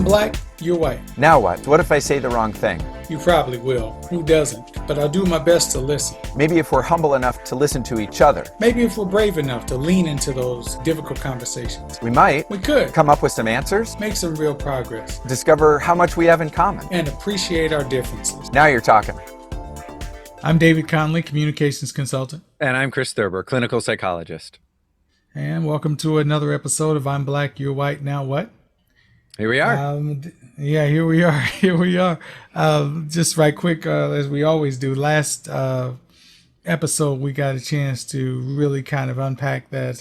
black, you're white. Now what? What if I say the wrong thing? You probably will. Who doesn't? But I'll do my best to listen. Maybe if we're humble enough to listen to each other. Maybe if we're brave enough to lean into those difficult conversations. We might. We could. Come up with some answers. Make some real progress. Discover how much we have in common. And appreciate our differences. Now you're talking. I'm David Conley, communications consultant. And I'm Chris Thurber, clinical psychologist. And welcome to another episode of I'm Black, You're White, Now What? Here we are. Here we are. Here we are. Just right quick, as we always do, last episode, we got a chance to really kind of unpack that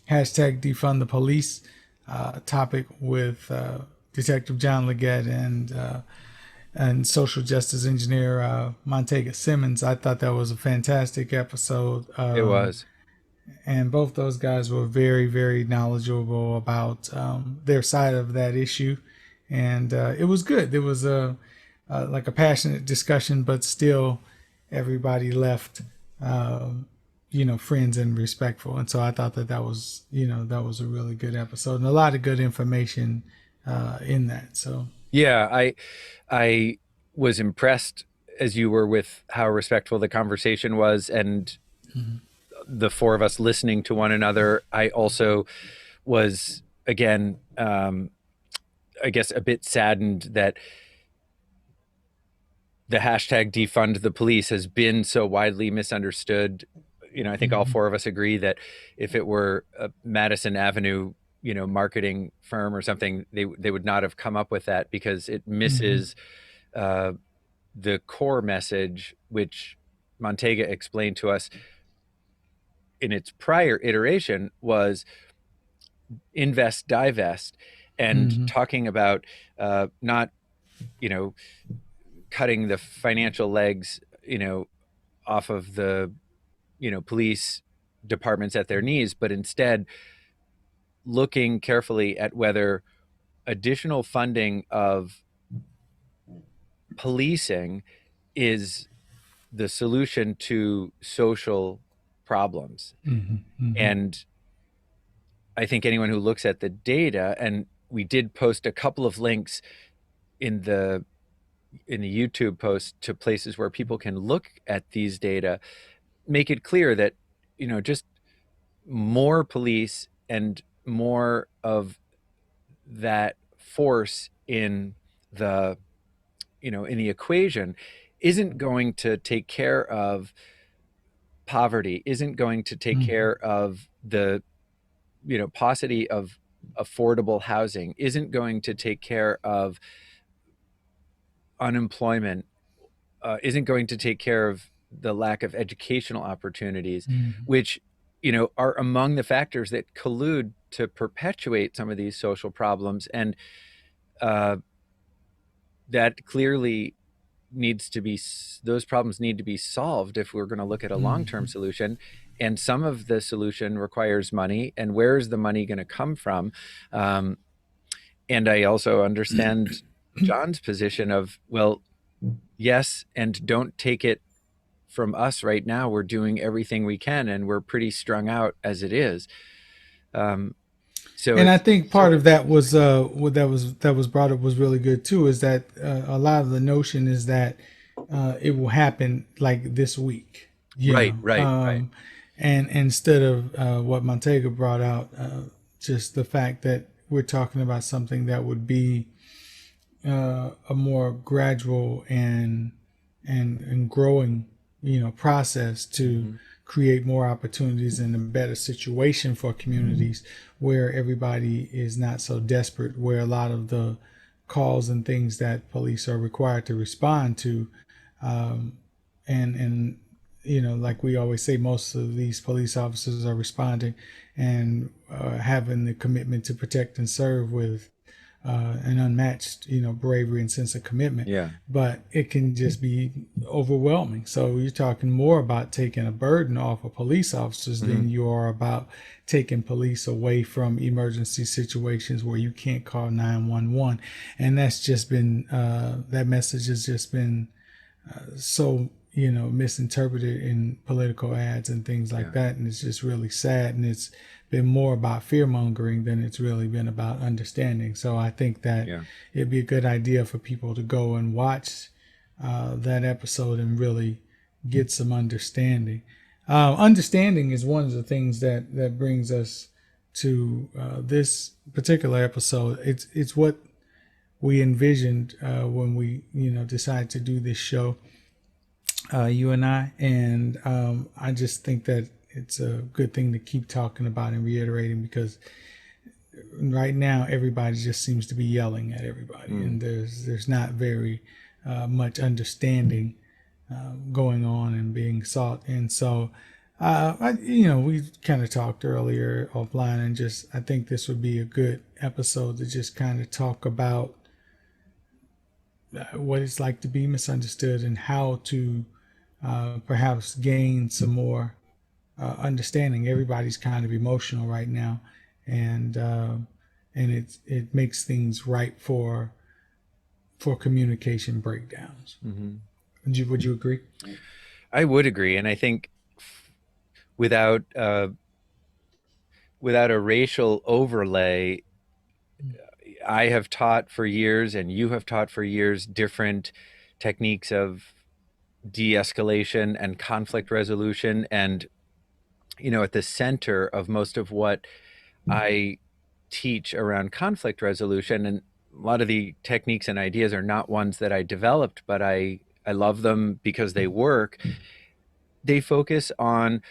hashtag defund the police topic with Detective John Leggett and social justice engineer Montega Simmons. I thought that was a fantastic episode. It was. And both those guys were very, very knowledgeable about their side of that issue. And it was good. There was like a passionate discussion, but still everybody left, friends and respectful. And so I thought that was a really good episode and a lot of good information in that. So, yeah, I was impressed as you were with how respectful the conversation was, and the four of us listening to one another. I also was, again, I guess a bit saddened that the hashtag defund the police has been so widely misunderstood. I think all four of us agree that if it were a Madison Avenue, marketing firm or something, they would not have come up with that, because it misses the core message, which Montega explained to us in its prior iteration, was invest, divest, and talking about not, cutting the financial legs, off of the, police departments at their knees, but instead looking carefully at whether additional funding of policing is the solution to social problems. And I think anyone who looks at the data, and we did post a couple of links in the YouTube post to places where people can look at these data, make it clear that, just more police and more of that force in the, in the equation isn't going to take care of poverty, isn't going to take care of the, paucity of affordable housing, isn't going to take care of unemployment, isn't going to take care of the lack of educational opportunities, which, are among the factors that collude to perpetuate some of these social problems. And that clearly needs to be, those problems need to be solved if we're going to look at a long-term solution. And some of the solution requires money, and where is the money going to come from? And I also understand John's position of, well, yes, and don't take it from us right now. We're doing everything we can, and we're pretty strung out as it is. And I think part of that was that was brought up was really good too, is that a lot of the notion is that it will happen like this week. Right. And instead of what Montega brought out, just the fact that we're talking about something that would be a more gradual and growing, process to create more opportunities and a better situation for communities where everybody is not so desperate, where a lot of the calls and things that police are required to respond to, and like we always say, most of these police officers are responding and having the commitment to protect and serve with an unmatched, bravery and sense of commitment. Yeah. But it can just be overwhelming. So you're talking more about taking a burden off of police officers than you are about taking police away from emergency situations where you can't call 911. And that's just been, that message has just been so, misinterpreted in political ads and things like Yeah. that. And it's just really sad. And it's been more about fear mongering than it's really been about understanding. So I think that Yeah. it'd be a good idea for people to go and watch that episode and really get some understanding. Understanding is one of the things that brings us to this particular episode. It's what we envisioned when we decided to do this show, you and I, and I just think that it's a good thing to keep talking about and reiterating, because right now everybody just seems to be yelling at everybody, and there's not very much understanding going on and being sought. And so we kind of talked earlier offline, and just I think this would be a good episode to just kind of talk about what it's like to be misunderstood and how to perhaps gain some more understanding. Everybody's kind of emotional right now, and it makes things ripe for communication breakdowns. Mm-hmm. Would you agree? I would agree, and I think without without a racial overlay, I have taught for years, and you have taught for years, different techniques of de-escalation and conflict resolution. And at the center of most of what I teach around conflict resolution, and a lot of the techniques and ideas are not ones that I developed, but I love them because they work. They focus on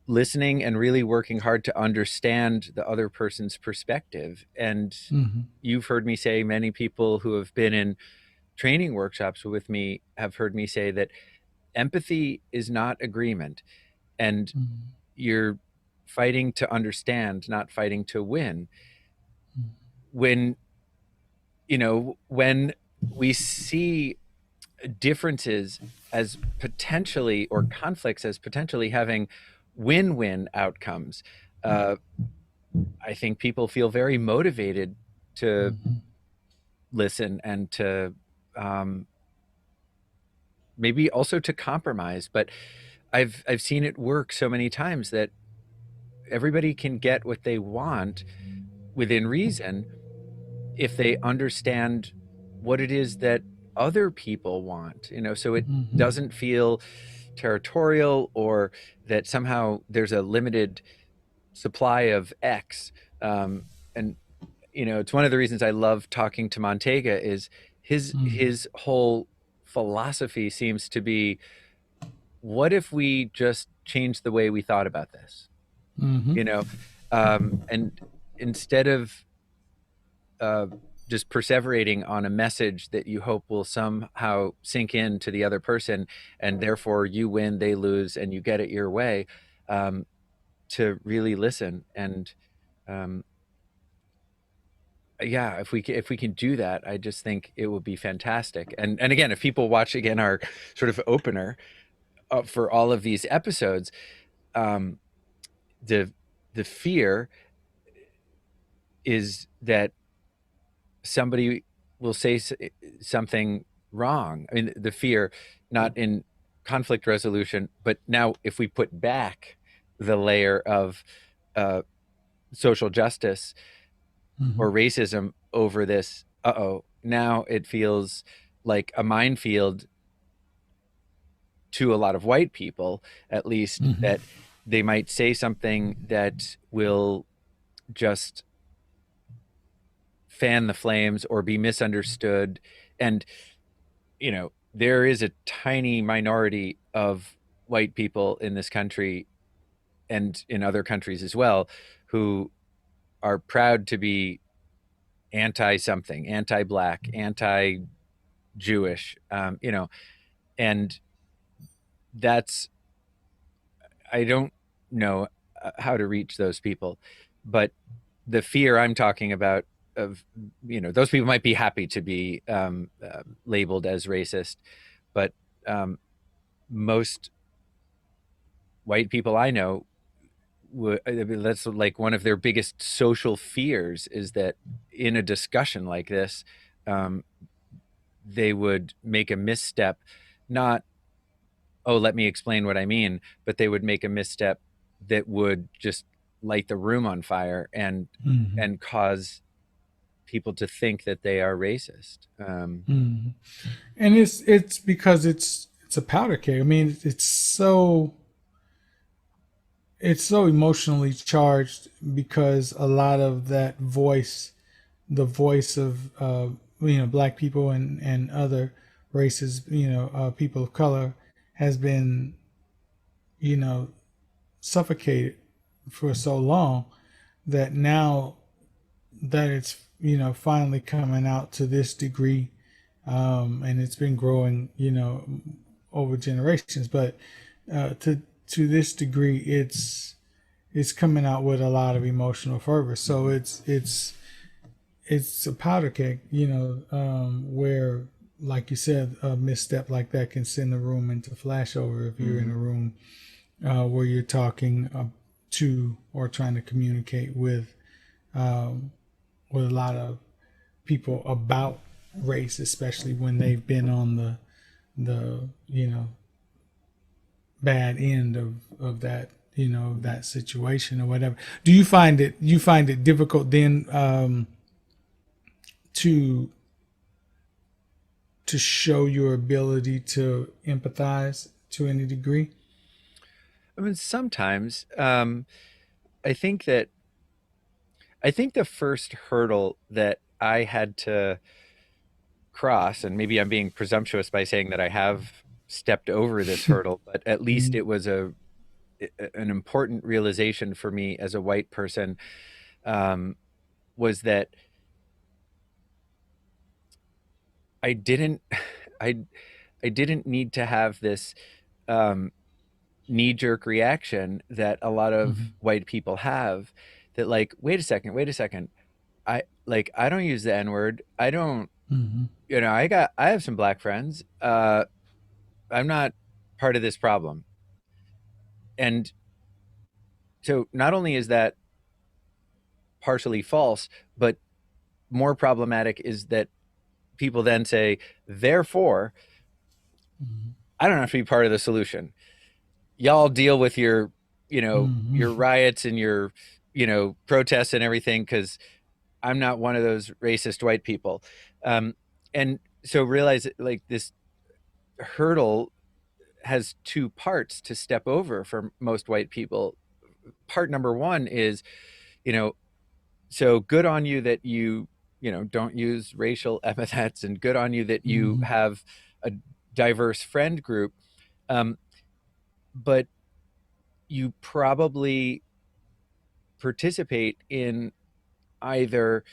listening and really working hard to understand the other person's perspective. And Mm-hmm. you've heard me say, many people who have been in training workshops with me have heard me say that empathy is not agreement, and Mm-hmm. you're fighting to understand, not fighting to win. When when we see differences as potentially, or conflicts as potentially having win-win outcomes, uh, I think people feel very motivated to Mm-hmm. listen and to um, maybe also to compromise. But I've seen it work so many times that everybody can get what they want within reason if they understand what it is that other people want, so it Mm-hmm. doesn't feel territorial, or that somehow there's a limited supply of X. And it's one of the reasons I love talking to Montega is his whole philosophy seems to be, what if we just change the way we thought about this? Mm-hmm. You know, and instead of uh, just perseverating on a message that you hope will somehow sink in to the other person, and therefore you win, they lose, and you get it your way, um, to really listen. And um, yeah, if we can do that, I just think it would be fantastic. And again, if people watch again our sort of opener for all of these episodes, um, the the fear is that somebody will say something wrong. I mean, the fear, not in conflict resolution, but now if we put back the layer of uh, social justice Mm-hmm. or racism over this, now it feels like a minefield to a lot of white people, at least, Mm-hmm. that they might say something that will just fan the flames or be misunderstood. And there is a tiny minority of white people in this country and in other countries as well who are proud to be anti something, anti black, anti Jewish, and that's, I don't know how to reach those people. But the fear I'm talking about of, those people might be happy to be labeled as racist, but um, most white people I know I mean, that's like one of their biggest social fears, is that in a discussion like this, um, they would make a misstep, not oh, let me explain what I mean, but they would make a misstep that would just light the room on fire Mm-hmm. and cause people to think that they are racist. Mm-hmm. And it's because it's a powder keg. I mean, it's so emotionally charged because a lot of that voice, the voice of black people and other races, people of color, has been you know suffocated for so long that now that it's finally coming out to this degree, and it's been growing over generations, but to this degree it's coming out with a lot of emotional fervor. So it's a powder keg, where, like you said, a misstep like that can send the room into flashover if you're in Mm-hmm. a room where you're talking to or trying to communicate with a lot of people about race, especially when they've been on the bad end of that that situation or whatever. Do you find it difficult then to show your ability to empathize to any degree? I mean, sometimes I think that I think the first hurdle that I had to cross, and maybe I'm being presumptuous by saying that I have stepped over this hurdle, but at least Mm-hmm. it was an important realization for me as a white person, um, was that I didn't I I didn't need to have this um, knee-jerk reaction that a lot Mm-hmm. of white people have, that like, wait a second, I don't use the N-word. I don't, Mm-hmm. I have some black friends. I'm not part of this problem. And so not only is that partially false, but more problematic is that people then say, therefore, I don't have to be part of the solution. Y'all deal with your Mm-hmm. riots and your, protests and everything, because I'm not one of those racist white people. Um, and so realize that, like, this hurdle has two parts to step over for most white people. Part number one is, you know, so good on you that you don't use racial epithets, and good on you that you Mm-hmm. have a diverse friend group. Um, but you probably participate in either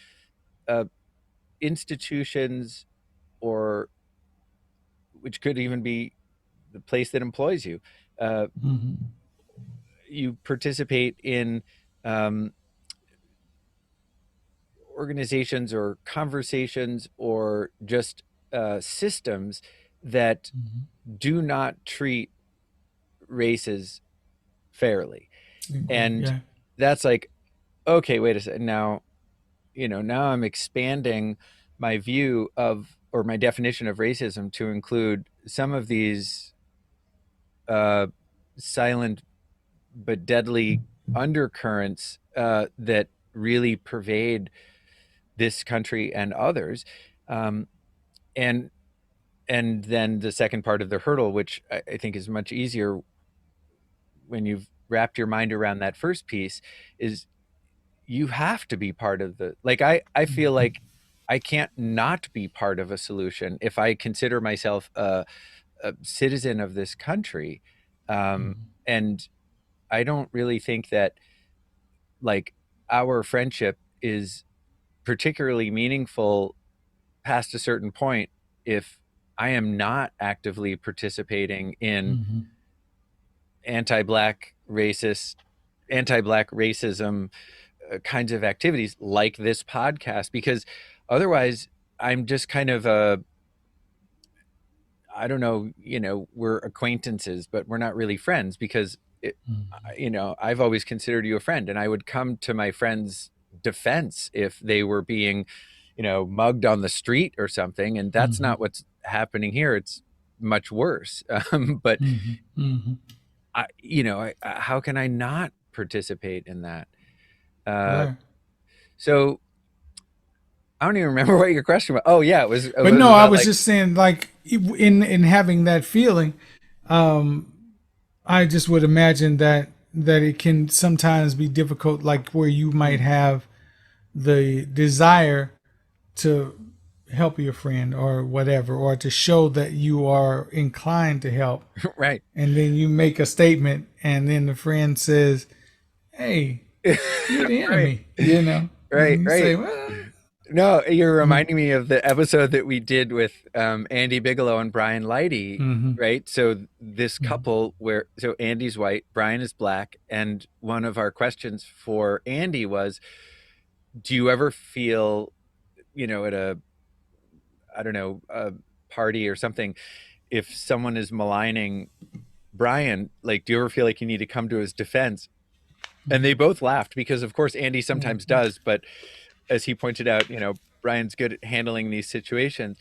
uh, institutions, or which could even be the place that employs you. Uh, Mm-hmm. you participate in um, organizations or conversations or just systems that Mm-hmm. do not treat races fairly. Agree. And Yeah. that's like, okay, wait a second. Now, now I'm expanding my view of, or my definition of racism, to include some of these uh, silent but deadly undercurrents that really pervade this country and others. Um, and and then the second part of the hurdle, which I think is much easier when you've wrapped your mind around that first piece, is you have to be part of the, like, I feel Mm-hmm. like I can't not be part of a solution if I consider myself a citizen of this country. And I don't really think that, like, our friendship is particularly meaningful past a certain point if I am not actively participating in Mm-hmm. anti-black racist, anti-black racism kinds of activities like this podcast, because otherwise I'm just kind of a, I don't know, we're acquaintances, but we're not really friends, because I've always considered you a friend, and I would come to my friend's defense if they were being, mugged on the street or something. And that's Mm-hmm. not what's happening here. much worse. But Mm-hmm. Mm-hmm. how can I not participate in that? Uh, Right. so I don't even remember what your question was. Oh yeah, it But was no, I about was like just saying, like, in having that feeling, um, I just would imagine that it can sometimes be difficult, like where you might have the desire to help your friend or whatever, or to show that you are inclined to help, right. and then you make a statement, and then the friend says, "Hey, you're the Right, enemy," you know, right, and you say, right. "Well." No, you're reminding me of the episode that we did with Andy Bigelow and Brian Lighty, Mm-hmm. right? So this couple so Andy's white, Brian is black, and one of our questions for Andy was, do you ever feel, at I don't know, a party or something, if someone is maligning Brian, like, do you ever feel like you need to come to his defense? And they both laughed because, of course, Andy sometimes Mm-hmm. does, but as he pointed out, Brian's good at handling these situations.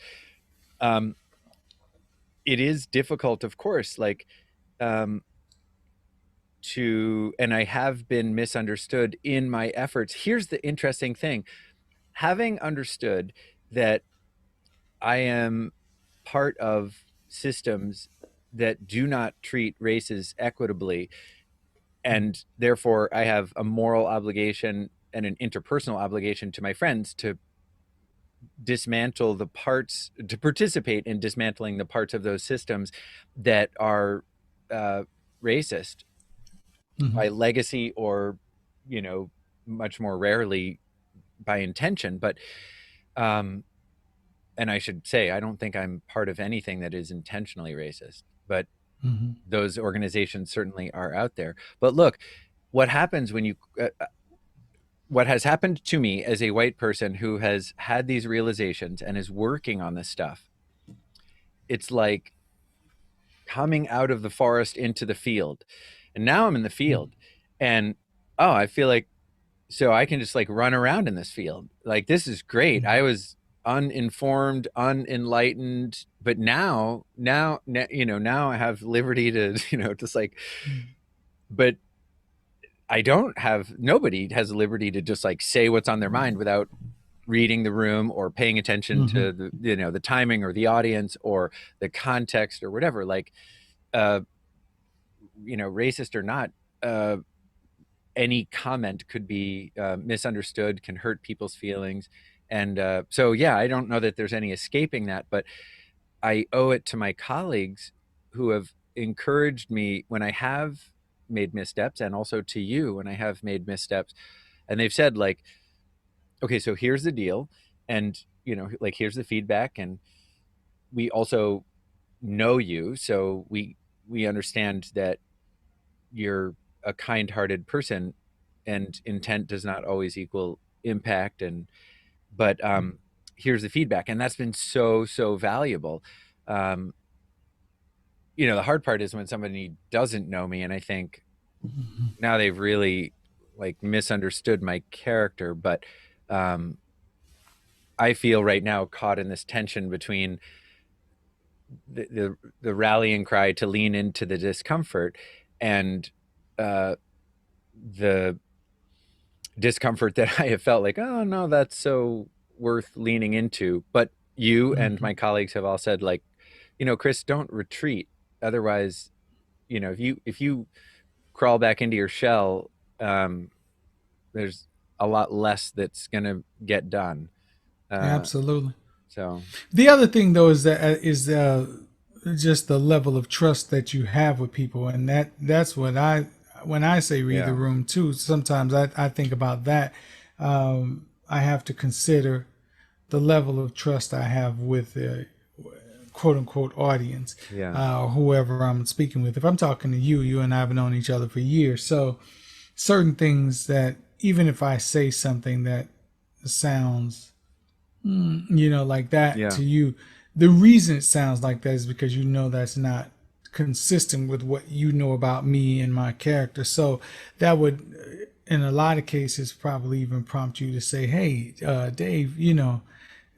Um, it is difficult, of course, like um, and I have been misunderstood in my efforts. Here's the interesting thing: having understood that I am part of systems that do not treat races equitably, and therefore I have a moral obligation and an interpersonal obligation to my friends to dismantle the parts, to participate in dismantling the parts of those systems that are uh, racist Mm-hmm. by legacy, or you know much more rarely by intention. But um and I should say, I don't think I'm part of anything that is intentionally racist, but Mm-hmm. those organizations certainly are out there. But look, what happens when you what has happened to me as a white person who has had these realizations and is working on this stuff, it's like coming out of the forest into the field. And now I'm in the field, and oh, I feel like, so I can just like run around in this field. Like, this is great. I was uninformed, unenlightened, but now I have liberty to, just like, but nobody has liberty to just like say what's on their mind without reading the room or paying attention Mm-hmm. to the timing or the audience or the context or whatever. Like, uh, racist or not, uh, any comment could be misunderstood, can hurt people's feelings. And so, yeah, I don't know that there's any escaping that, but I owe it to my colleagues who have encouraged me when I have made missteps, and also to you when I have made missteps. And they've said, like, okay, so here's the deal. And, like, here's the feedback. And we also know you. So we understand that you're a kind-hearted person, and intent does not always equal impact. But here's the feedback, and that's been so valuable. um the hard part is when somebody doesn't know me, and I think now they've really like misunderstood my character. But um I feel right now caught in this tension between the rallying cry to lean into the discomfort, and uh the discomfort that I have felt like, oh no, that's so worth leaning into. But you and Mm-hmm. my colleagues have all said, like, Chris, don't retreat. Otherwise, if you crawl back into your shell, um, there's a lot less that's gonna get done. Uh, Absolutely. so The other thing, though, is just the level of trust that you have with people, and that's what when I say read the yeah, room too. Sometimes I think about that. I have to consider the level of trust I have with the quote unquote audience, yeah, whoever I'm speaking with. If I'm talking to you, you and I have known each other for years, so certain things that even if I say something that sounds like that yeah, to you, the reason it sounds like that is because you know that's not consistent with what you know about me and my character. So that would, in a lot of cases, probably even prompt you to say, "Hey, Dave,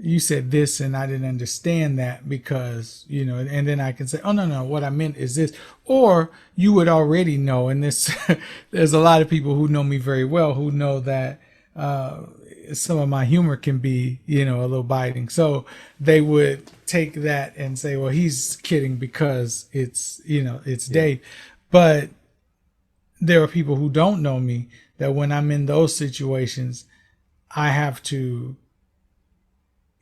you said this and I didn't understand that because, and then I can say, oh, no, no, what I meant is this. Or you would already know. And this, there's a lot of people who know me very well who know that uh, some of my humor can be, a little biting. So they would take that and say, well, he's kidding because it's Yeah. Dave. But there are people who don't know me that when I'm in those situations, I have to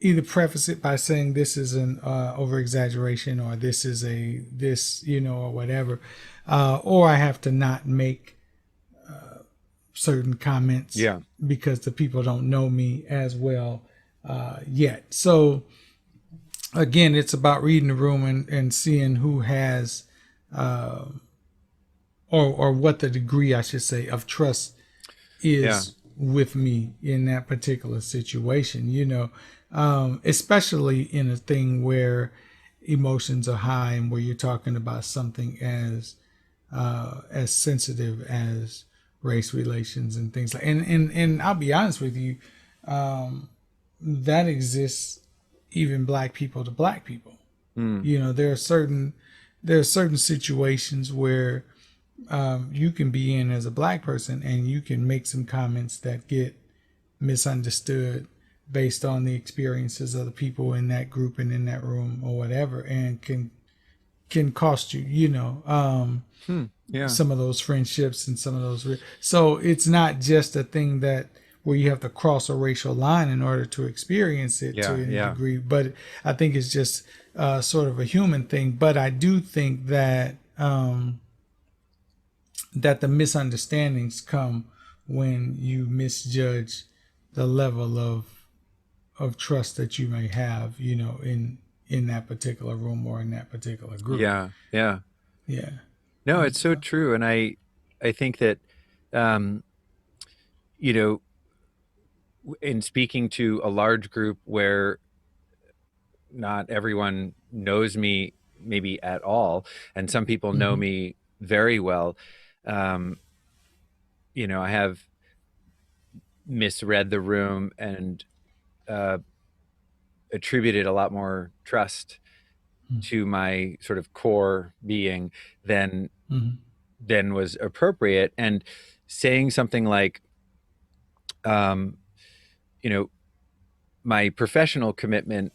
either preface it by saying this is an over exaggeration or this is or whatever, or I have to not make certain comments Yeah. because the people don't know me as well yet. So again, it's about reading the room and seeing who has or what the degree, I should say, of trust Yeah. is with me in that particular situation, especially in a thing where emotions are high and where you're talking about something as sensitive as race relations and things like and I'll be honest with you, that exists even black people to black people. Mm. There are certain situations where you can be in as a black person and you can make some comments that get misunderstood based on the experiences of the people in that group and in that room or whatever, and can cost you, Hmm. Yeah. some of those friendships and some of those. So it's not just a thing that where you have to cross a racial line in order to experience it to Yeah. any Yeah. degree, but I think it's just sort of a human thing. But I do think that the misunderstandings come when you misjudge the level of trust that you may have, in that particular room or in that particular group. Yeah. Yeah. Yeah. No, And it's so so, true. And I think that, um, you know, in speaking to a large group where not everyone knows me maybe at all, and some people know mm-hmm, me very well, um, I have misread the room and uh, attributed a lot more trust to my sort of core being than mm-hmm, than was appropriate. And saying something like, um, you know, my professional commitment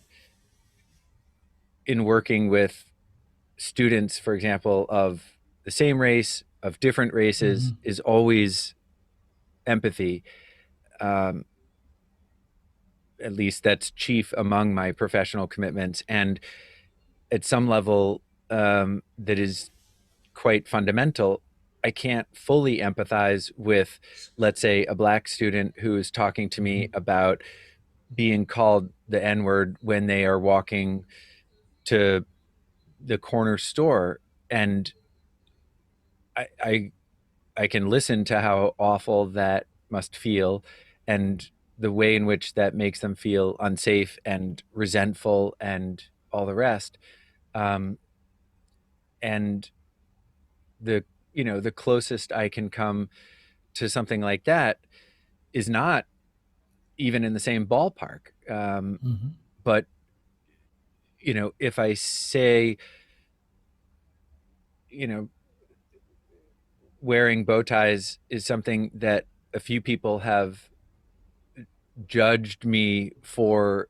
in working with students, for example, of the same race, of different mm-hmm, races, is always empathy. Um, at least that's chief among my professional commitments. And at some level, that is quite fundamental. I can't fully empathize with, let's say, a black student who is talking to mm-hmm, me about being called the N word when they are walking to the corner store. And I, I, I can listen to how awful that must feel and the way in which that makes them feel unsafe and resentful and all the rest. Um, and the, the closest I can come to something like that is not even in the same ballpark. mm-hmm, But if I say, you know, wearing bow ties is something that a few people have judged me for,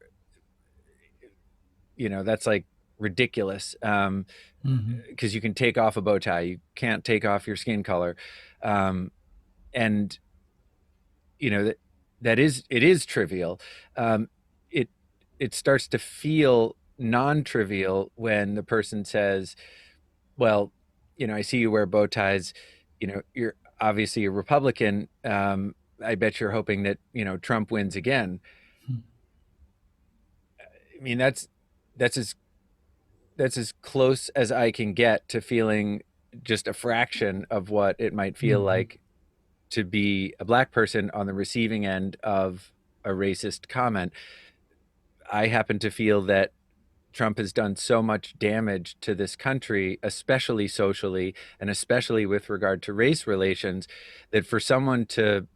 that's like ridiculous. mm-hmm, Because you can take off a bow tie, you can't take off your skin color, and it is trivial. Um, it it starts to feel non-trivial when the person says, "Well, I see you wear bow ties. You're obviously a Republican. I bet you're hoping that Trump wins again." I mean, that's as that's as close as I can get to feeling just a fraction of what it might feel mm-hmm, like to be a black person on the receiving end of a racist comment. I happen to feel that Trump has done so much damage to this country, especially socially and especially with regard to race relations, that for someone to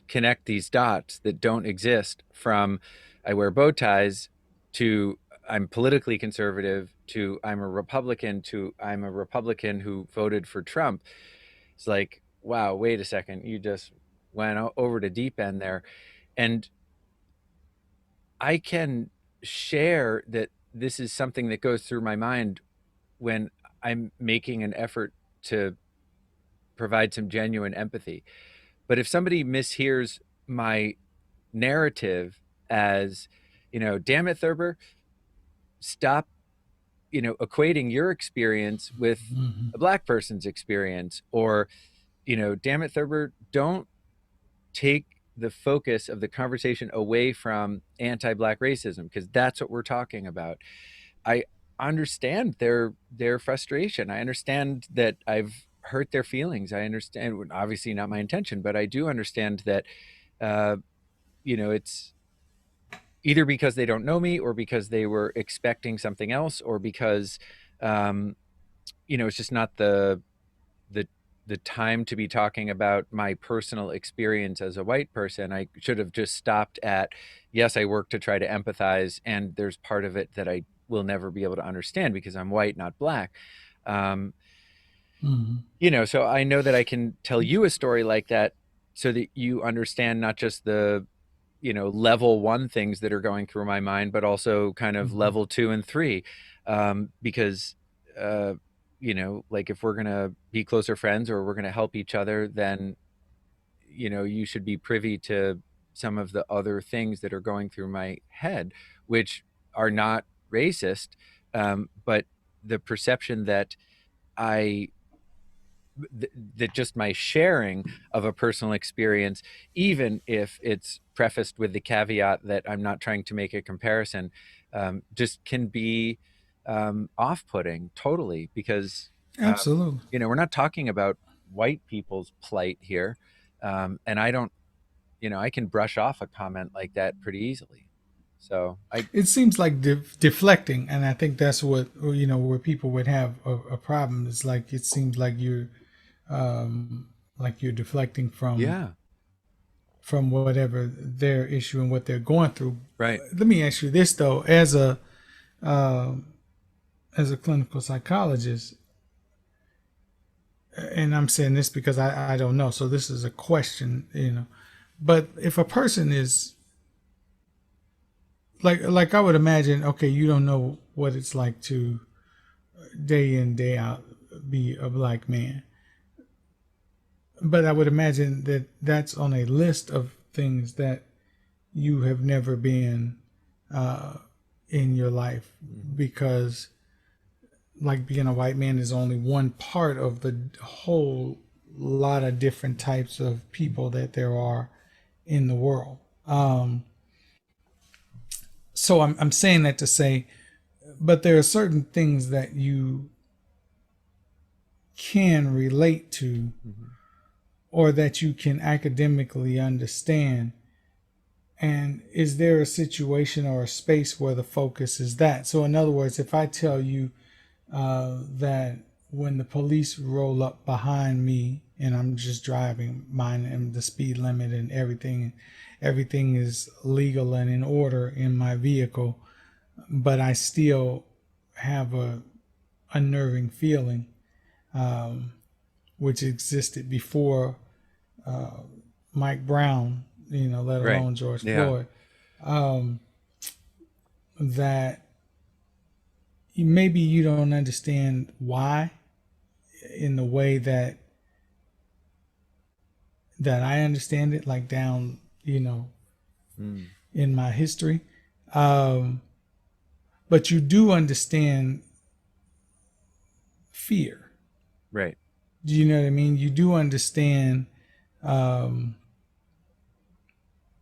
connect these dots that don't exist from I wear bow ties to I'm politically conservative to I'm a Republican to I'm a Republican who voted for Trump. It's like, wow, wait a second, you just went over to deep end there. And I can share that this is something that goes through my mind when I'm making an effort to provide some genuine empathy. But if somebody mishears my narrative as, damn it, Thurber, stop, equating your experience with a black person's experience, or, damn it, Thurber, don't take the focus of the conversation away from anti-black racism, because that's what we're talking about. I understand their frustration. I understand that I've hurt their feelings. I understand, obviously not my intention, but I do understand that uh, it's either because they don't know me, or because they were expecting something else, or because um, it's just not the the time to be talking about my personal experience as a white person. I should have just stopped at, yes, I work to try to empathize, and there's part of it that I will never be able to understand because I'm white, not black. Um, so I know that I can tell you a story like that so that you understand not just the level one things that are going through my mind, but also kind of level two and three. Because like if we're gonna be closer friends or we're gonna help each other, then you should be privy to some of the other things that are going through my head, which are not racist, but the perception that I that just my sharing of a personal experience, even if it's prefaced with the caveat that I'm not trying to make a comparison, just can be off-putting totally, because Absolutely. we're not talking about white people's plight here, and I don't, I can brush off a comment like that pretty easily. So I It seems like deflecting, and I think that's what where people would have a problem. It's like it seems like you're deflecting yeah, from whatever their issue and what they're going through. right, Let me ask you this though, uh, as a clinical psychologist, and I'm saying this because I don't know, so this is a question, But if a person is like I would imagine, okay, you don't know what it's like to day in day out be a black man, but I would imagine that that's on a list of things that you have never been uh, in your life, because like being a white man is only one part of the whole lot of different types of people that there are in the world. So I'm saying that to say, but there are certain things that you can relate to, mm-hmm. or that you can academically understand. And is there a situation or a space where the focus is that? So, in other words, if I tell you that when the police roll up behind me and I'm just driving, minding the speed limit and everything is legal and in order in my vehicle, but I still have a unnerving feeling, which existed before Mike Brown, let Right, alone George yeah, Floyd, that maybe you don't understand why in the way that I understand it, like down, mm. in my history. Um, but you do understand fear. Right, Do you know what I mean? You do understand, um,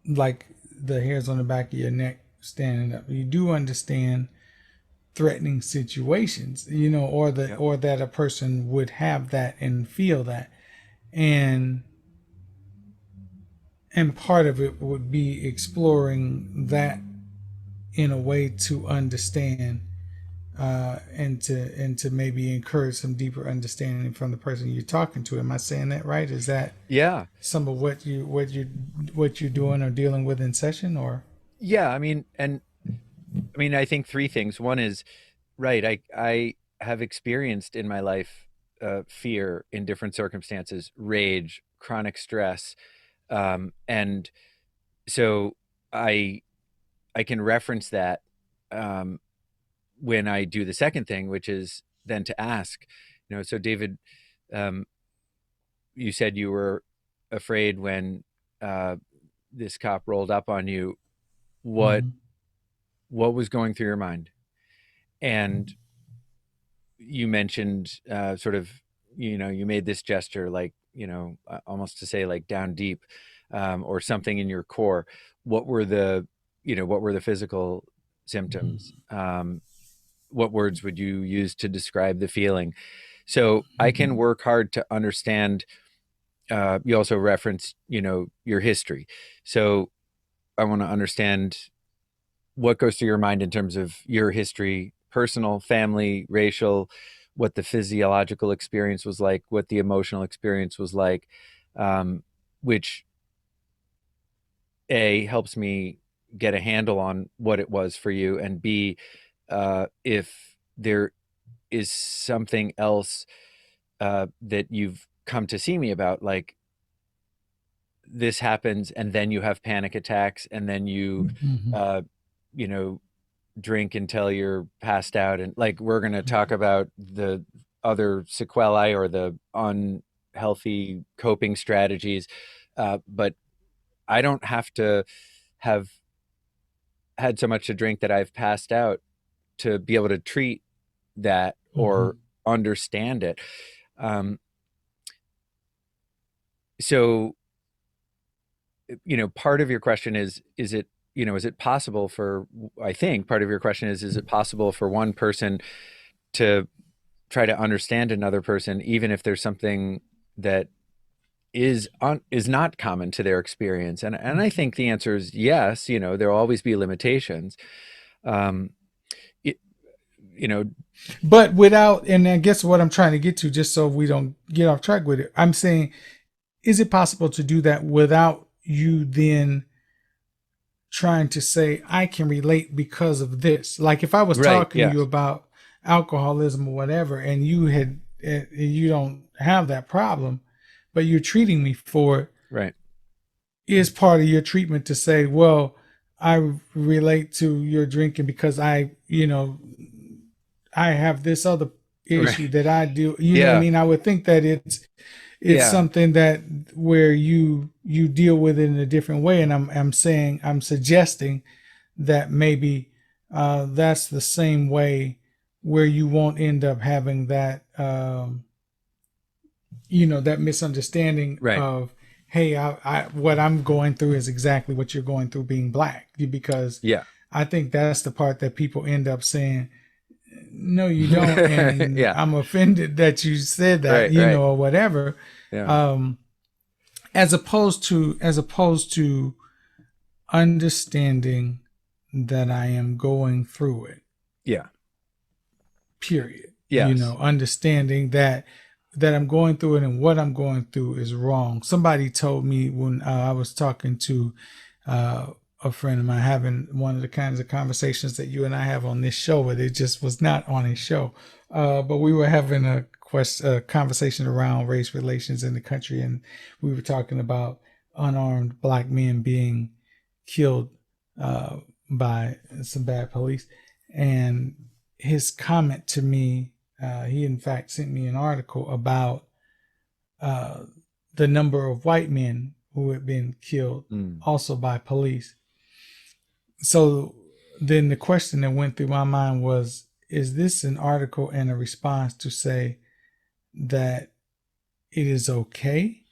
like the hairs on the back of your neck standing up. You do understand threatening situations, yep, or that a person would have that and feel that. And part of it would be exploring that in a way to understand, and to maybe encourage some deeper understanding from the person you're talking to. Am I saying that right? Is that yeah. some of what you're doing or dealing with in session, or? Yeah, I think three things. One is, right, I have experienced in my life fear in different circumstances, rage, chronic stress, and so I I can reference that um, when I do the second thing, which is then to ask, so David, um, you said you were afraid when uh, this cop rolled up on you. What Mhm. what was going through your mind? And you mentioned sort of, you made this gesture like, almost to say like down deep, or something in your core. What were the physical symptoms? What words would you use to describe the feeling? So I can work hard to understand. You also referenced, your history. So I want to understand what goes through your mind in terms of your history, personal, family, racial, what the physiological experience was like, what the emotional experience was like, which A, helps me get a handle on what it was for you, and B, if there is something else that you've come to see me about, like this happens and then you have panic attacks and then you, Mhm. uh, you know, drink until you're passed out, and like we're going to talk about the other sequelae or the unhealthy coping strategies, but I don't have to have had so much to drink that I've passed out to be able to treat that or Mhm. understand it. um, so part of your question is it is it possible for, I think part of your question is it possible for one person to try to understand another person, even if there's something that is not common to their experience? And I think the answer is yes. There'll always be limitations. Um, it, you know, But without, and I guess what I'm trying to get to, just so we don't get off track with it, I'm saying, is it possible to do that without you then trying to say, I can relate because of this? Like if I was right? talking to you Yes. about alcoholism or whatever, and you don't have that problem, but you're treating me for it, Right. is part of your treatment to say, well, I relate to your drinking because I have this other Right. issue that I do. You know what I Yeah. mean? I would think that it's Yeah. something that where you deal with it in a different way. And I'm suggesting that maybe that's the same way where you won't end up having that that misunderstanding Right. of, hey, I what I'm going through is exactly what you're going through being black, because Yeah. I think that's the part that people end up saying, no, you don't, and Yeah. I'm offended that you said that, Right. Right. or whatever. Yeah. um as opposed to understanding that I am going through it, Yeah. period. Yes. Understanding that I'm going through it, and what I'm going through is wrong. Somebody told me when I was talking to uh, a friend of mine, having one of the kinds of conversations that you and I have on this show, but it just was not on a show. But we were having a conversation around race relations in the country, and we were talking about unarmed black men being killed uh, by some bad police. And his comment to me, he in fact sent me an article about uh, the number of white men who had been killed Mm. also by police. So then the question that went through my mind was, is this an article and a response to say that it is okay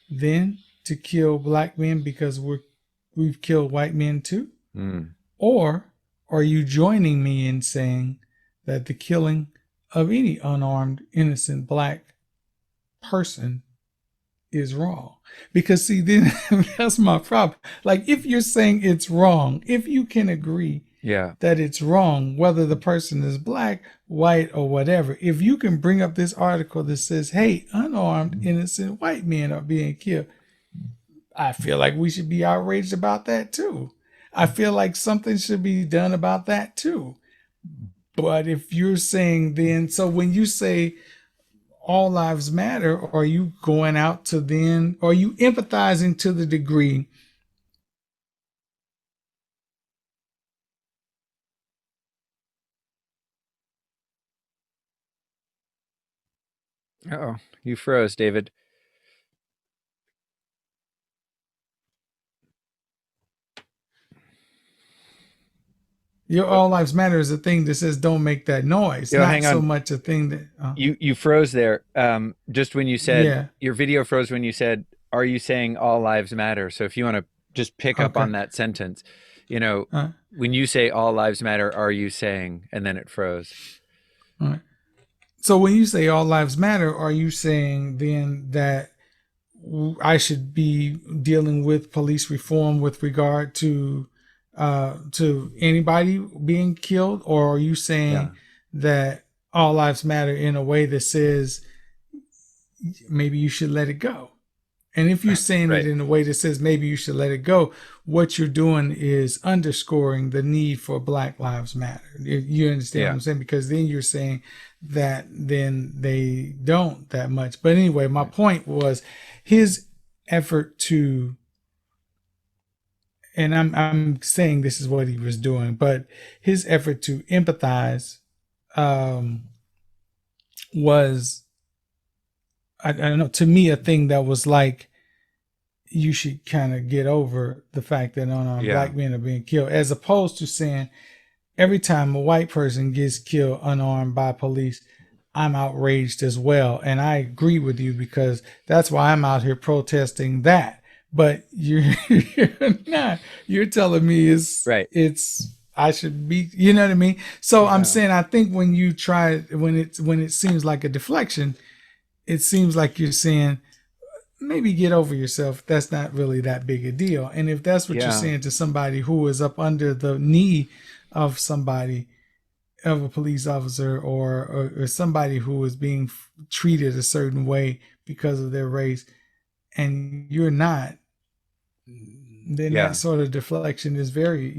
then to kill black men because we've killed white men too? Mm. Or are you joining me in saying that the killing of any unarmed, innocent black person is wrong? Because, see, then that's my problem. Like, if you're saying it's wrong, if you can agree Yeah. that it's wrong, whether the person is black, white, or whatever, if you can bring up this article that says, hey, unarmed, innocent white men are being killed, I feel like we should be outraged about that too. I feel like something should be done about that too. But if you're saying then, so when you say all lives matter, are you going out to then, are you empathizing to the degree? Oh, you froze, David. Your Oh, all lives matter is a thing that says don't make that noise, yo, not hang so on. much a thing that, You froze there. Just when you said yeah, your video froze when you said, "Are you saying all lives matter?" So if you want to just pick up okay. on that sentence, you know, Uh, when you say all lives matter, are you saying? And then it froze. all right. So when you say all lives matter, are you saying then that I should be dealing with police reform with regard to anybody being killed, or are you saying Yeah. that all lives matter in a way that says maybe you should let it go? And if you're saying it Right. in a way that says maybe you should let it go, what you're doing is underscoring the need for Black Lives Matter. You understand what Yeah. I'm saying? Because then you're saying that then they don't that much. But anyway, my Right. point was his effort to, and I'm saying this is what he was doing, but his effort to empathize um, was, I don't know, to me, a thing that was like, you should kind of get over the fact that unarmed Yeah. black men are being killed, as opposed to saying every time a white person gets killed unarmed by police, I'm outraged as well. And I agree with you because that's why I'm out here protesting that. But you're not. You're telling me Right. it's I should be. You know what I mean? So I'm Yeah. saying I think when you try when it seems like a deflection, it seems like you're saying maybe get over yourself. That's not really that big a deal. And if that's what you're Yeah. saying to somebody who is up under the knee of somebody, of a police officer, or somebody who is being treated a certain way because of their race, and you're not, then that Yeah. sort of deflection is very,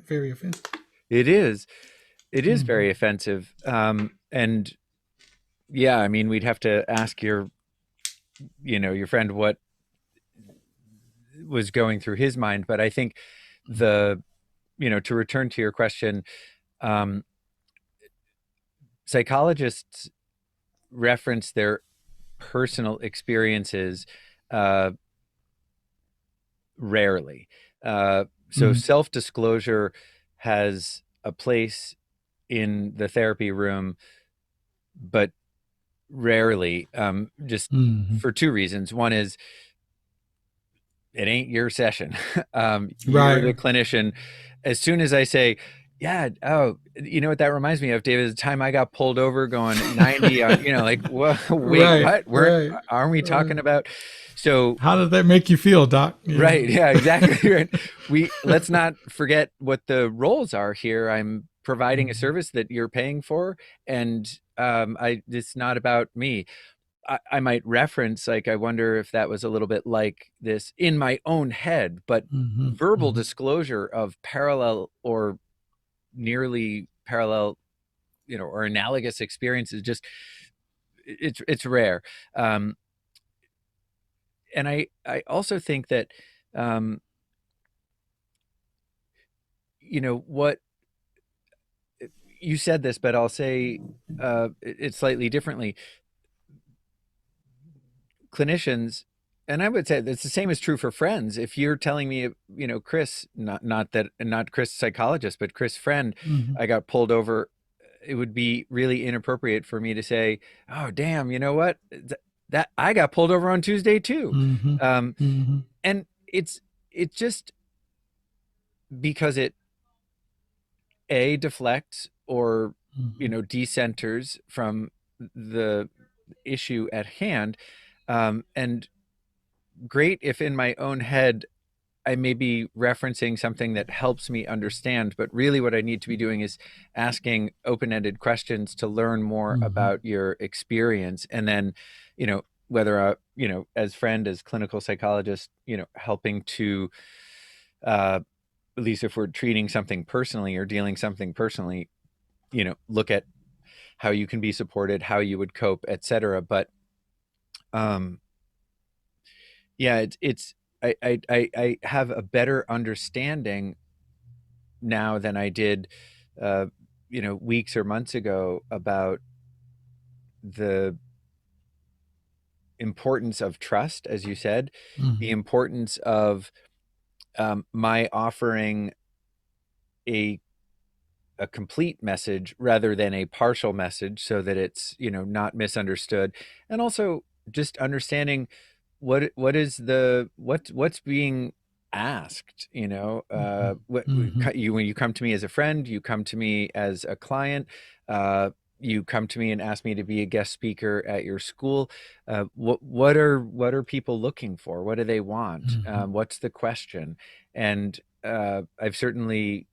very offensive. It is. It is Mm-hmm. very offensive. And yeah, I mean, we'd have to ask your friend what was going through his mind. But I think to return to your question, um, psychologists reference their personal experiences uh, rarely. So Mm-hmm. self-disclosure has a place in the therapy room, but rarely, just Mm-hmm. for two reasons. One is it ain't your session. You're Right. the clinician. As soon as I say, yeah, oh, you know what that reminds me of, David? The time I got pulled over going 90 on, like, wait, Right. what? Right. Aren't we Right. talking about? So, How did that make you feel, Doc? Yeah. right, yeah, exactly. Right. Let's not forget what the roles are here. I'm providing a Mm-hmm. service that you're paying for, and it's not about me. I might reference, like, I wonder if that was a little bit like this in my own head, but Mm-hmm. verbal Mm-hmm. disclosure of parallel or nearly parallel, or analogous experiences, just it's rare. Um, and I also think that, um, what you said this, but I'll say it slightly differently. Clinicians, and I would say that's the same is true for friends. If you're telling me, Chris, not Chris psychologist, but Chris friend, Mm-hmm. I got pulled over, it would be really inappropriate for me to say, "Oh, damn, you know what? That I got pulled over on Tuesday too." Mm-hmm. Um, Mm-hmm. and it's just because it deflects or Mm-hmm. decenters from the issue at hand, and great if in my own head I may be referencing something that helps me understand, but really what I need to be doing is asking open-ended questions to learn more Mm-hmm. about your experience. And then, whether, as friend, as clinical psychologist, helping to, uh, at least if we're treating something personally or dealing something personally, look at how you can be supported, how you would cope, etc. But um, yeah, I have a better understanding now than I did, uh, weeks or months ago about the importance of trust, as you said, the Mm-hmm. importance of my offering a a complete message rather than a partial message so that it's not misunderstood, and also just understanding what is what's being asked. Mm-hmm. When you come to me as a friend, you come to me as a client, uh you come to me and ask me to be a guest speaker at your school. What are people looking for? What do they want? Mm-hmm. What's the question? And I've certainly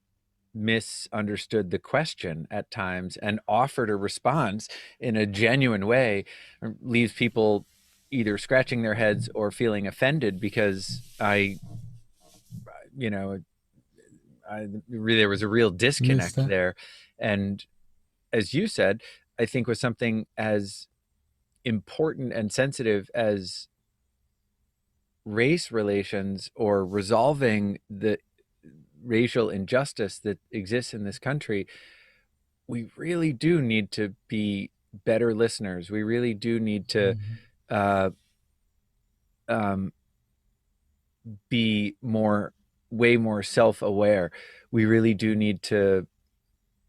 misunderstood the question at times and offered a response in a genuine way, leaves people either scratching their heads or feeling offended because you know, there was a real Missed disconnect that. there. And as you said, I think with something as important and sensitive as race relations or resolving the racial injustice that exists in this country, we really do need to be better listeners. We really do need to Mm-hmm. uh, um, be way more self-aware. We really do need to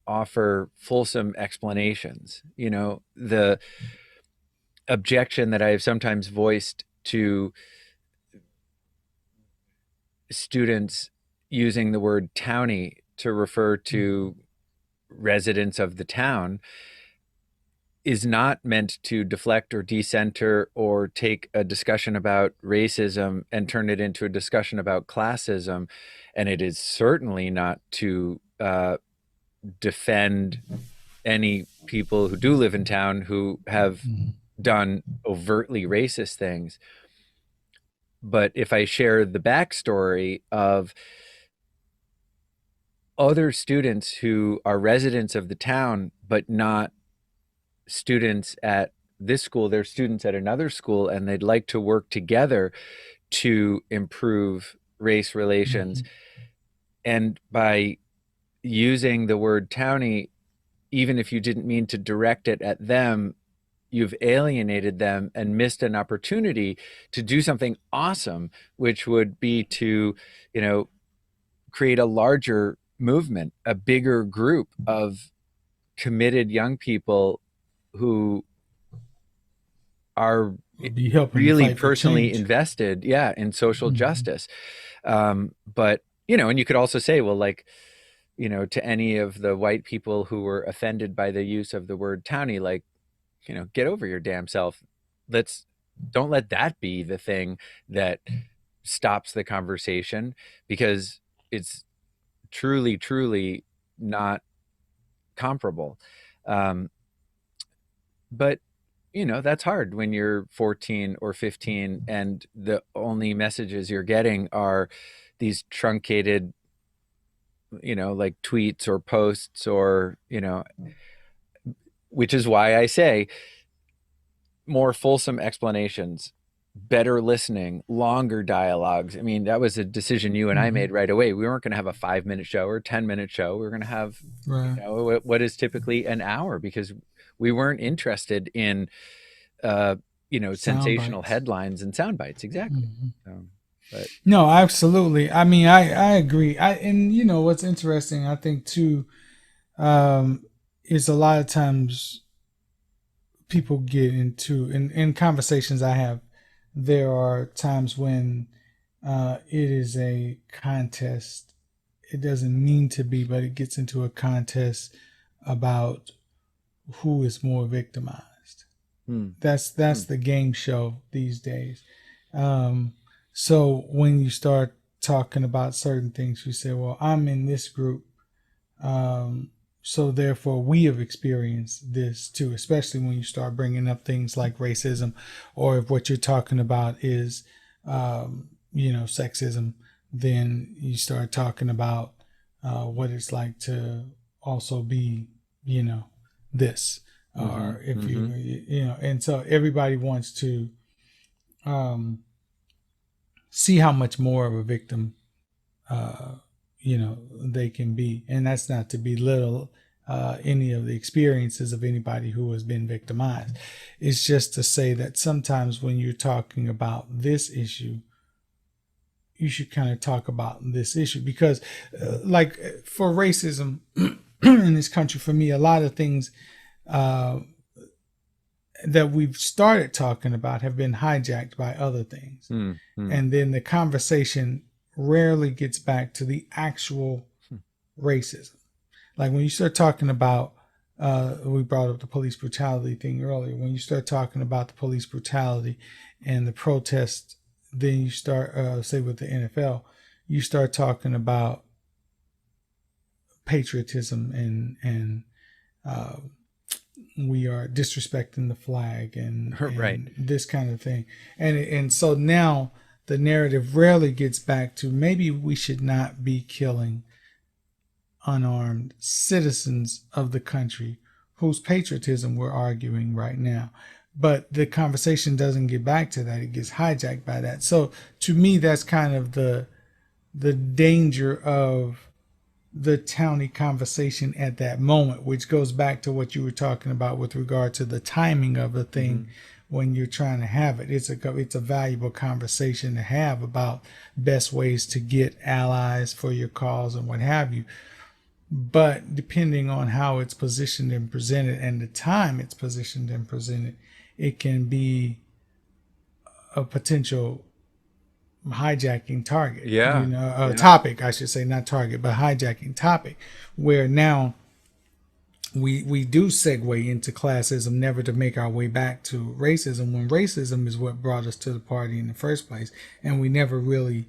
offer fulsome explanations. The objection that I have sometimes voiced to students using the word townie to refer Mm-hmm. to residents of the town is not meant to deflect or decenter or take a discussion about racism and turn it into a discussion about classism. And it is certainly not to defend any people who do live in town who have Mm-hmm. done overtly racist things. But if I share the backstory of other students who are residents of the town, but not students at this school, they're students at another school, and they'd like to work together to improve race relations. Mm-hmm. And by using the word townie, even if you didn't mean to direct it at them, you've alienated them and missed an opportunity to do something awesome, which would be to, you know, create a larger movement, a bigger group of committed young people who are Will be helping to really fight for personally change. invested, yeah, in social Mm-hmm. justice. But and you could also say, well, like, to any of the white people who were offended by the use of the word townie, like, get over your damn self. Let's Don't let that be the thing that stops the conversation, because it's truly, truly not comparable. Um, but that's hard when you're 14 or 15 and the only messages you're getting are these truncated, like tweets or posts, or which is why I say more fulsome explanations, better listening, longer dialogues. I mean, that was a decision you and I Mm-hmm. made right away. We weren't going to have a 5-minute show or 10-minute show. We were going to have, Right. what is typically an hour, because we weren't interested in, uh, Sound sensational bites. headlines and sound bites. Exactly. Mm-hmm. But No, absolutely. I mean, I agree. And what's interesting, I think too, um, is a lot of times people get into in conversations I have. There are times when it is a contest. It doesn't mean to be, but it gets into a contest about who is more victimized. hmm, That's hmm, the game show these days. Um, so when you start talking about certain things, you say, "Well, I'm in this group, um, so therefore we have experienced this too." Especially when you start bringing up things like racism, or if what you're talking about is, sexism. then you start talking about what it's like to also be, this, or if and so everybody wants to um, see how much more of a victim, they can be. And that's not to belittle any of the experiences of anybody who has been victimized. It's just to say that sometimes when you're talking about this issue, you should kind of talk about this issue because, like for racism in this country, for me, a lot of things that we've started talking about have been hijacked by other things. And then the conversation rarely gets back to the actual racism. Like when you start talking about, we brought up the police brutality thing earlier. When you start talking about the police brutality and the protests, then you start, say with the NFL, you start talking about patriotism and we are disrespecting the flag and Right. this kind of thing. And so now the narrative rarely gets back to maybe we should not be killing unarmed citizens of the country whose patriotism we're arguing right now. But the conversation doesn't get back to that. It gets hijacked by that. So to me, that's kind of the danger of the towny conversation at that moment, which goes back to what you were talking about with regard to the timing of a thing when you're trying to have it. It's a valuable conversation to have about best ways to get allies for your cause and what have you. But depending on how it's positioned and presented and the time it's positioned and presented, it can be a potential hijacking target. Topic, I should say, not target, but hijacking topic, where now we do segue into classism, never to make our way back to racism, when racism is what brought us to the party in the first place, and we never really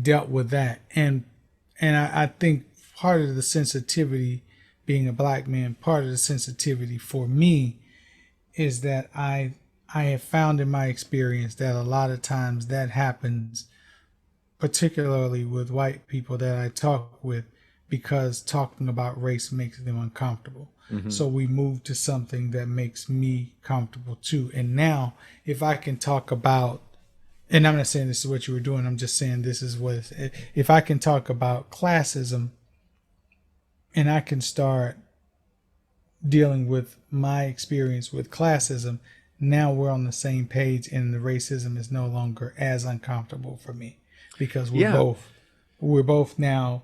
dealt with that. And I think part of the sensitivity, being a black man, part of the sensitivity for me is that I have found in my experience that a lot of times that happens, particularly with white people that I talk with, because talking about race makes them uncomfortable. So we move to something that makes me comfortable too. And now if I can talk about, and I'm not saying this is what you were doing, I'm just saying this is what, if I can talk about classism and I can start dealing with my experience with classism, now we're on the same page and the racism is no longer as uncomfortable for me because we're both now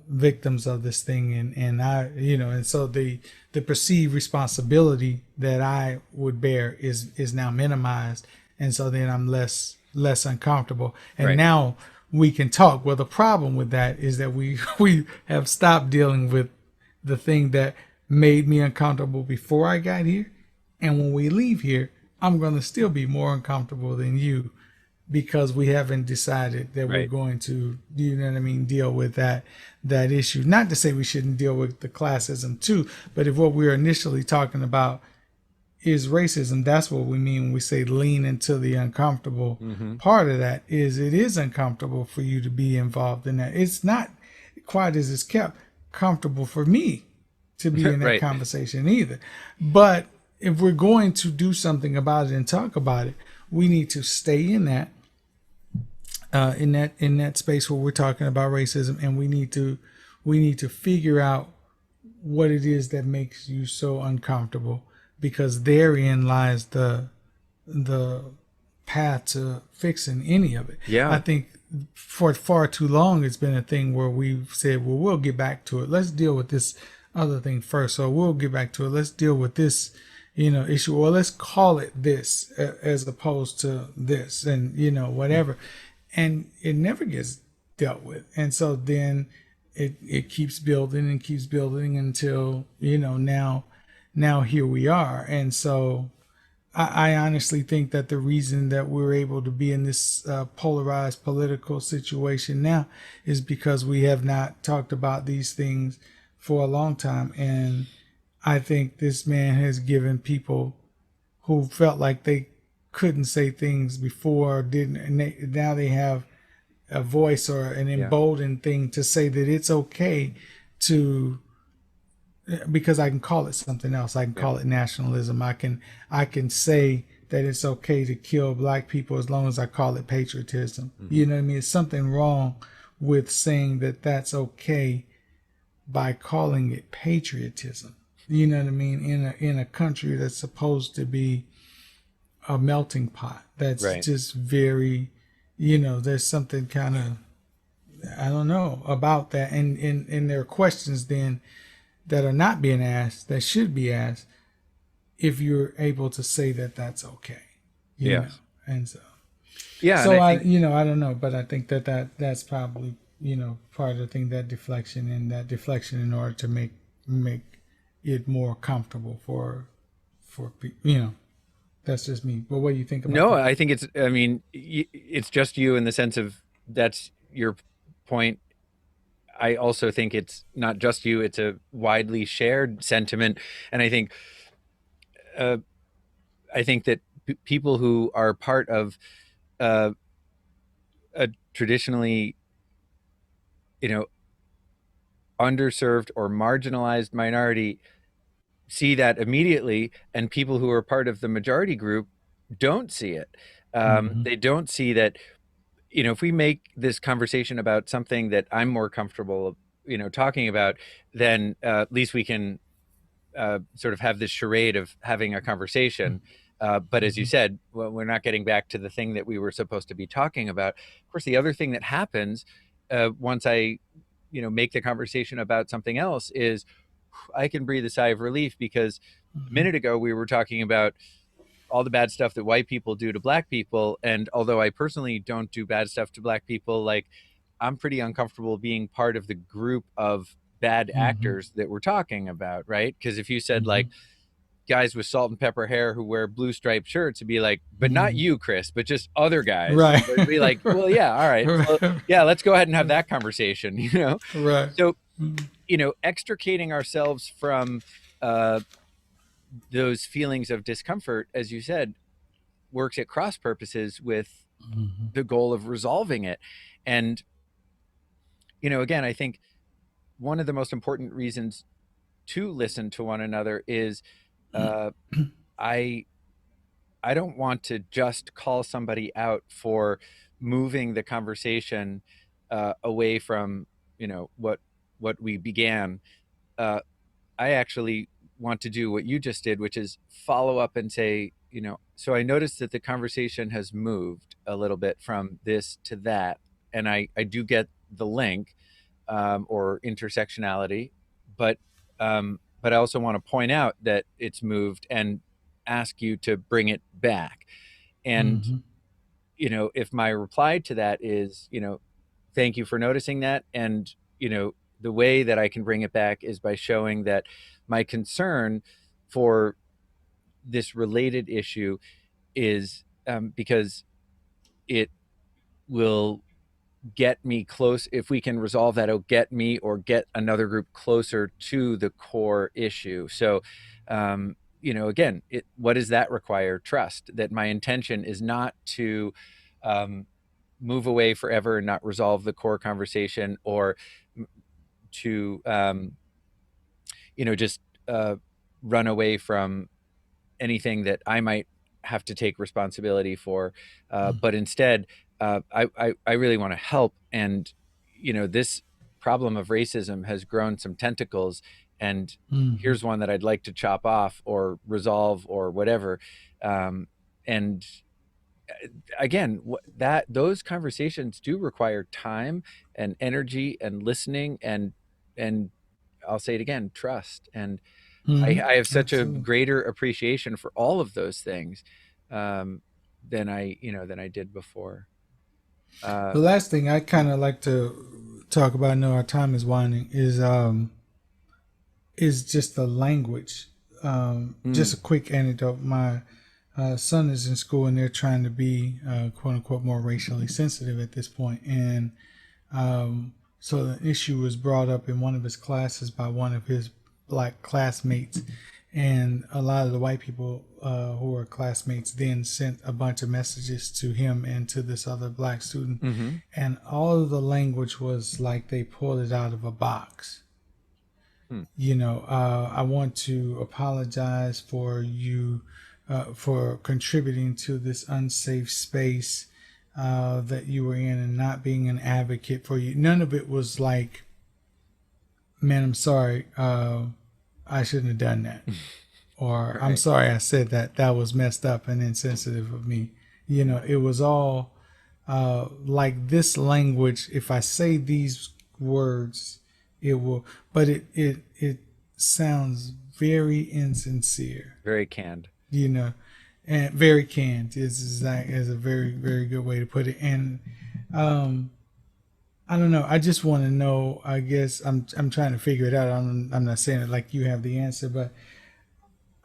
victims of this thing, and I, and so the perceived responsibility that I would bear is now minimized, and so then I'm less uncomfortable, and now we can talk. Well, the problem with that is that we have stopped dealing with the thing that made me uncomfortable before I got here, and when we leave here, I'm going to still be more uncomfortable than you, because we haven't decided that we're going to, deal with that issue. Not to say we shouldn't deal with the classism too, but if what we're initially talking about is racism, that's what we mean when we say lean into the uncomfortable. Part of that is it is uncomfortable for you to be involved in that. It's not quite as it's kept comfortable for me to be in that conversation either. But if we're going to do something about it and talk about it, we need to stay in that in that space where we're talking about racism, and we need to figure out what it is that makes you so uncomfortable, because therein lies the path to fixing any of it. I think for far too long it's been a thing where we've said, well, we'll get back to it, let's deal with this other thing first, or we'll get back to it, let's deal with this issue, or let's call it this as opposed to this, and whatever, and it never gets dealt with. And so then it keeps building and keeps building until now here we are. And so I honestly think that the reason that we're able to be in this polarized political situation now is because we have not talked about these things for a long time. And I think this man has given people who felt like they couldn't say things before or didn't, and now they have a voice or an Yeah. emboldened thing to say that it's okay to, because I can call it something else. I can Yeah. call it nationalism. I can say that it's okay to kill black people as long as I call it patriotism. Hmm. You know what I mean? It's something wrong with saying that that's okay by calling it patriotism. You know what I mean? In a country that's supposed to be a melting pot. That's Right. just very, there's something kind of, I don't know about that. And there are questions then that are not being asked that should be asked if you're able to say that that's okay, you know. Yes. And so, Yeah. And so I I, think, I don't know, but I think that's probably, part of the thing, that deflection in order to make it more comfortable for people. That's just me. But what do you think about no, that? I think I mean, it's just you in the sense of that's your point. I also think it's not just you, it's a widely shared sentiment. And uh, I think that people who are part of uh, a traditionally, you know, underserved or marginalized minority see that immediately, and people who are part of the majority group don't see it. Mm-hmm. They don't see that, if we make this conversation about something that I'm more comfortable, talking about, then at least we can sort of have this charade of having a conversation. But as you Mm-hmm. said, well, we're not getting back to the thing that we were supposed to be talking about. Of course, the other thing that happens once I, make the conversation about something else is I can breathe a sigh of relief, because a Mm-hmm. minute ago we were talking about all the bad stuff that white people do to black people. And although I personally don't do bad stuff to black people, like, I'm pretty uncomfortable being part of the group of bad Mm-hmm. actors that we're talking about, right? Because if you said, Mm-hmm. like, guys with salt and pepper hair who wear blue striped shirts, it'd be like, but not Mm-hmm. you, Chris, but just other guys. Right. It'd be like, well, yeah, all right. So yeah, let's go ahead and have that conversation, Right. So, Mm-hmm. extricating ourselves from uh, those feelings of discomfort, as you said, works at cross purposes with the goal of resolving it. And, again, I think one of the most important reasons to listen to one another is uh, I I don't want to just call somebody out for moving the conversation away from, what we began. Uh, I actually want to do what you just did, which is follow up and say, so I noticed that the conversation has moved a little bit from this to that. And I do get the link, or intersectionality, but I also want to point out that it's moved and ask you to bring it back. And, Mm-hmm. if my reply to that is, thank you for noticing that. And, the way that I can bring it back is by showing that my concern for this related issue is because it will get me close. If we can resolve that, it'll get me or get another group closer to the core issue. So, again, what does that require? Trust that my intention is not to um, move away forever and not resolve the core conversation, or to just run away from anything that I might have to take responsibility for, but instead, I really want to help. And, this problem of racism has grown some tentacles, and Mm-hmm. here's one that I'd like to chop off or resolve or whatever. And again, that those conversations do require time and energy and listening, and I'll say it again, trust. And Mm-hmm. I have such a Absolutely. greater appreciation for all of those things, um, than I did before. Uh, The last thing I kind of like to talk about, I know our time is winding, is just the language. Just a mm, quick anecdote. My son is in school and they're trying to be quote unquote more racially sensitive at this point, and so the issue was brought up in one of his classes by one of his black classmates, And a lot of the white people who were classmates then sent a bunch of messages to him and to this other black student. Mm-hmm. And all of the language was like they pulled it out of a box. Hmm. I want to apologize for you for contributing to this unsafe space that you were in and not being an advocate for you. None of it was like, man, I'm sorry, I shouldn't have done that. Or Right. I'm sorry I said that. That was messed up and insensitive of me. It was all like this language. If I say these words, it will, but it sounds very insincere, Very canned. And very canned is a very, very good way to put it. And um, I don't know. I just want to know. I guess I'm trying to figure it out. I'm not saying it like you have the answer, but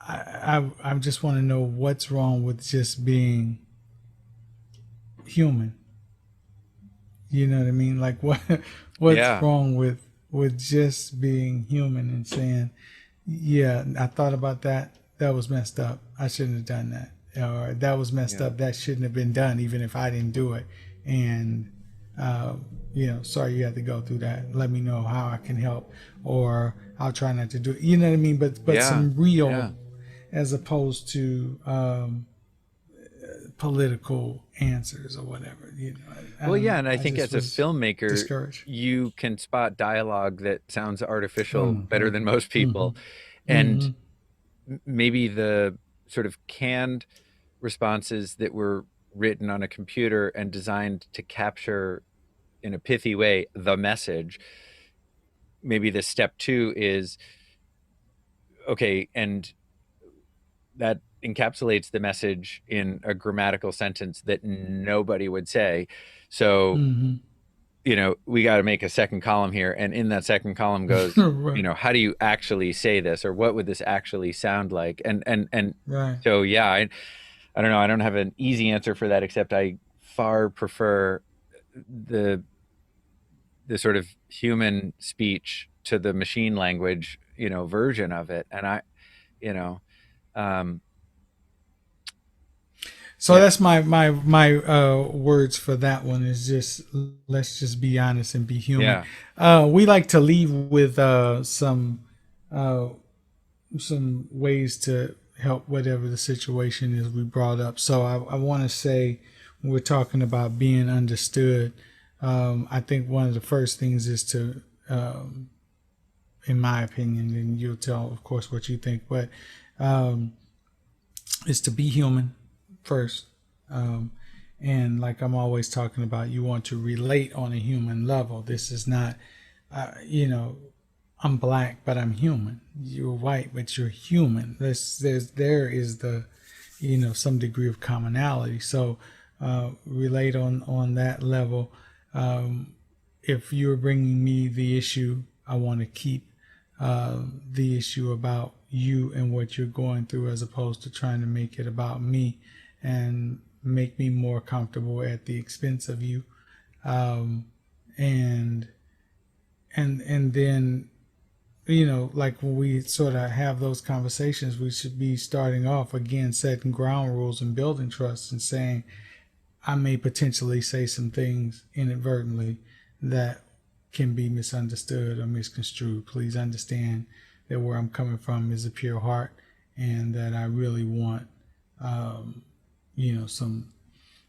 I just want to know what's wrong with just being human. You know what I mean? Like what's Yeah. wrong with just being human and saying, yeah, I thought about that. That was messed up. I shouldn't have done that. Or that was messed Yeah. up. That shouldn't have been done, even if I didn't do it. And sorry you had to go through that. Let me know how I can help, or I'll try not to do it. You know what I mean? But Yeah. some real, Yeah. as opposed to political answers or whatever. I Well, don't yeah, know. and I I think just as a was filmmaker, discouraged. you can spot dialogue that sounds artificial better Mm-hmm. than most Mm-hmm. people, and Mm-hmm. maybe the sort of canned responses that were written on a computer and designed to capture in a pithy way the message. Maybe the step two is okay, and that encapsulates the message in a grammatical sentence that nobody would say. So, Mm-hmm. we got to make a second column here. And in that second column goes, Right. how do you actually say this, or what would this actually sound like? And Right. so, yeah, I don't know. I don't have an easy answer for that, except I far prefer the the sort of human speech to the machine language, version of it. And you know, um, So yeah, that's my words for that one is just, let's just be honest and be human. yeah. We like to leave with uh, some ways to help whatever the situation is we brought up. So I want to say, when we're talking about being understood, I think one of the first things is to, in my opinion, and you'll tell, of course, what you think, but um, is to be human first. Um, and like I'm always talking about, you want to relate on a human level. This is not, I'm black, but I'm human. You're white, but you're human. There is the, some degree of commonality. So relate on that level. If you're bringing me the issue, I want to keep the issue about you and what you're going through, as opposed to trying to make it about me and make me more comfortable at the expense of you. Um, and and then, like when we sort of have those conversations, we should be starting off again, setting ground rules and building trust, and saying, I may potentially say some things inadvertently that can be misunderstood or misconstrued. Please understand that where I'm coming from is a pure heart, and that I really want, some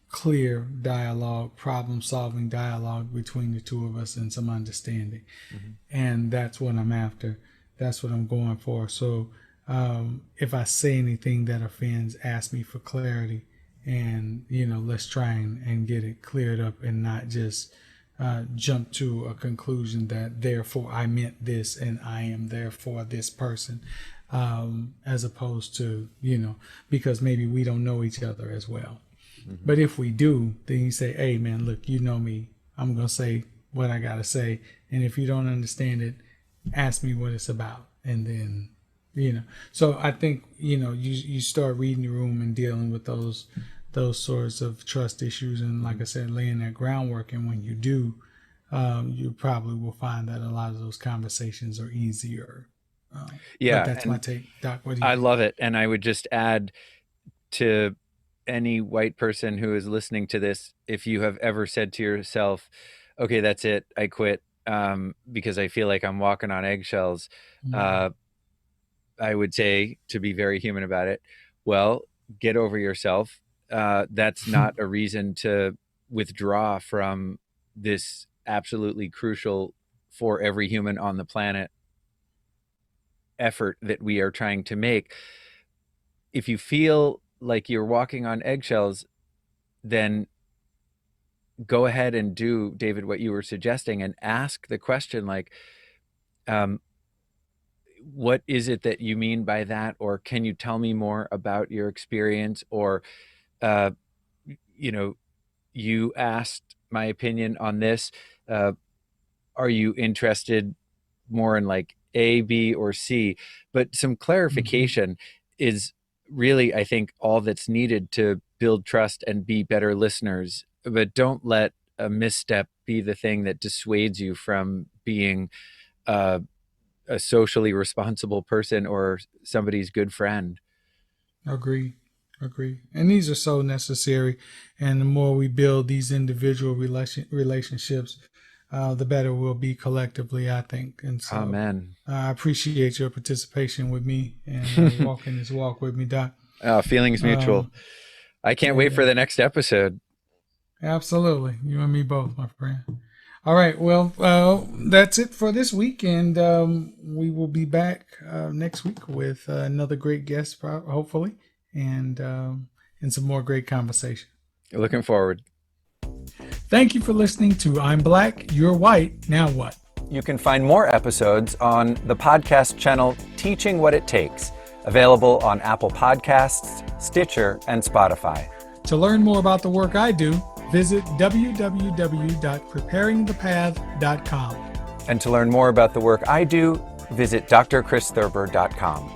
clear dialogue, problem solving dialogue between the two of us, and some understanding. Mm-hmm. And that's what I'm after. That's what I'm going for. So if I say anything that offends, ask me for clarity, and let's try and get it cleared up, and not just jump to a conclusion that therefore I meant this and I am therefore this person, as opposed to, because maybe we don't know each other as well. Mm-hmm. But if we do, then you say, hey man, look, you know me, I'm going to say what I got to say. And if you don't understand it, ask me what it's about. And then, so I think, you start reading the room and dealing with those sorts of trust issues. And like I said, laying that groundwork. And when you do, you probably will find that a lot of those conversations are easier But Yeah, that's my and take. Doc, what do you I think? love it. And I would just add to any white person who is listening to this, if you have ever said to yourself, okay, that's it, I quit, because I feel like I'm walking on eggshells, uh, I would say, to be very human about it, well, get over yourself. That's not a reason to withdraw from this absolutely crucial for every human on the planet effort that we are trying to make. If you feel like you're walking on eggshells, then go ahead and do, David, what you were suggesting, and ask the question like, um, what is it that you mean by that? Or can you tell me more about your experience? Or, uh, you know, you asked my opinion on this. Uh, are you interested more in like A, B, or C? But some clarification is really, I think, all that's needed to build trust and be better listeners. But don't let a misstep be the thing that dissuades you from being a socially responsible person or somebody's good friend. Agree. Agree. And these are so necessary. And the more we build these individual relationships, the better we'll be collectively, I think. And so Amen. I appreciate your participation with me and walking this walk with me, Doc. Feelings mutual. Um, I can't wait yeah, for the next episode. absolutely. You and me both, my friend. All right. Well, that's it for this week. And we will be back next week with another great guest, hopefully, and some more great conversation. Looking forward. Thank you for listening to I'm Black, You're White, Now What? You can find more episodes on the podcast channel Teaching What It Takes, available on Apple Podcasts, Stitcher, and Spotify. To learn more about the work I do, visit www.preparingthepath.com. And to learn more about the work I do, visit drchristhurber.com.